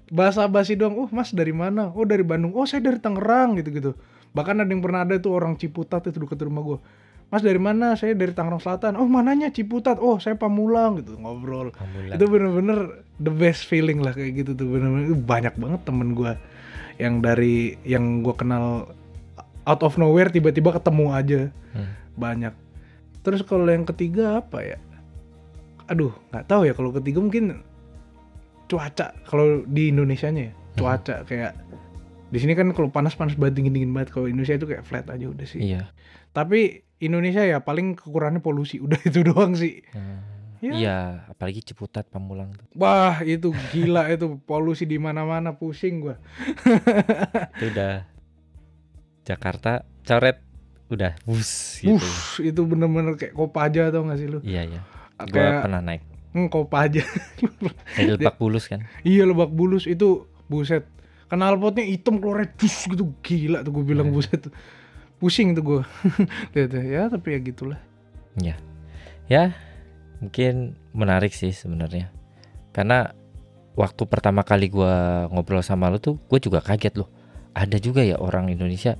B: basa-basi doang. Mas dari mana? Oh dari Bandung. Oh saya dari Tangerang, gitu-gitu. Bahkan ada yang pernah ada tuh orang Ciputat itu dekat rumah gua. Mas dari mana? Saya dari Tangerang Selatan. Oh mananya Ciputat? Oh saya Pamulang, gitu, ngobrol.
A: Pamulang.
B: Itu bener-bener the best feeling lah kayak gitu tuh. Bener-bener banyak banget temen gua yang gua kenal out of nowhere tiba-tiba ketemu aja. Banyak. Terus kalau yang ketiga apa ya? Aduh, nggak tahu ya. Kalau ketiga mungkin cuaca. Kalau di Indonesianya ya, cuaca kayak di sini kan kalau panas banget, dingin banget. Kalau Indonesia itu kayak flat aja udah sih.
A: Iya.
B: Tapi Indonesia ya paling kekurangannya polusi, udah itu doang sih.
A: Iya, apalagi Ciputat, Pamulang tuh.
B: Wah, itu gila itu polusi di mana-mana, pusing gua.
A: Itu udah Jakarta coret udah bus gitu.
B: Itu bener-bener kayak Kopaja tau gak sih lu?
A: Iya. Gua
B: Kayak
A: pernah naik.
B: Kopaja.
A: Dari Lebak Bulus kan.
B: Iya, Lebak Bulus itu buset. Knalpotnya hitam keluarnya dus gitu, gila tuh gue bilang buset. Pusing tuh gue. Ya tapi ya gitulah.
A: Ya mungkin menarik sih sebenarnya. Karena waktu pertama kali gue ngobrol sama lu tuh gue juga kaget loh. Ada juga ya orang Indonesia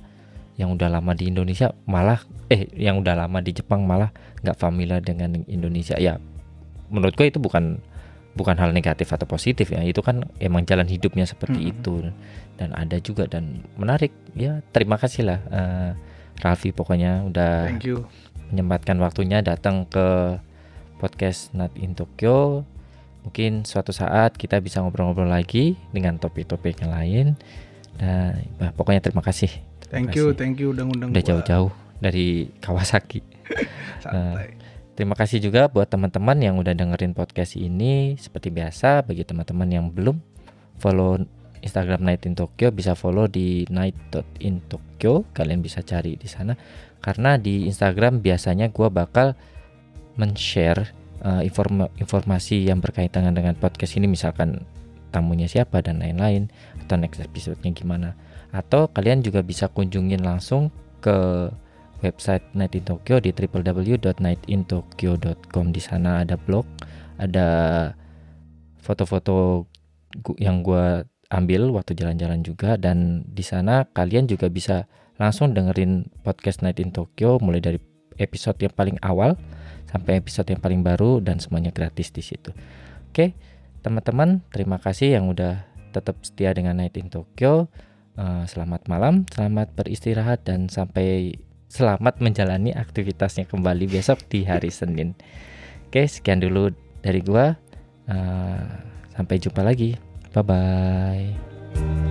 A: yang udah lama di Indonesia malah yang udah lama di Jepang malah nggak familiar dengan Indonesia. Ya menurut gue itu bukan hal negatif atau positif ya, itu kan emang jalan hidupnya seperti itu. Dan ada juga, dan menarik ya. Terima kasih lah Raffi pokoknya udah
B: Thank you.
A: menyempatkan waktunya datang ke podcast Night in Tokyo. Mungkin suatu saat kita bisa ngobrol-ngobrol lagi dengan topik-topik yang lain. Dan pokoknya terima kasih.
B: Thank you udah ngundang
A: udah jauh-jauh dari Kawasaki.
B: Santai.
A: Terima kasih juga buat teman-teman yang udah dengerin podcast ini. Seperti biasa, bagi teman-teman yang belum follow Instagram Night in Tokyo, bisa follow di night.intokyo. Kalian bisa cari di sana. Karena di Instagram biasanya gue bakal men-share informasi yang berkaitan dengan podcast ini, misalkan tamunya siapa dan lain-lain, atau next episode-nya gimana. Atau kalian juga bisa kunjungin langsung ke website Night in Tokyo di www.nightintokyo.com. Di sana ada blog, ada foto-foto yang gue ambil waktu jalan-jalan juga, dan di sana kalian juga bisa langsung dengerin podcast Night in Tokyo mulai dari episode yang paling awal sampai episode yang paling baru, dan semuanya gratis di situ. Oke, teman-teman, terima kasih yang udah tetap setia dengan Night in Tokyo. Selamat malam, selamat beristirahat, dan selamat menjalani aktivitasnya kembali besok di hari Senin. Oke, sekian dulu dari gua. Sampai jumpa lagi. Bye-bye.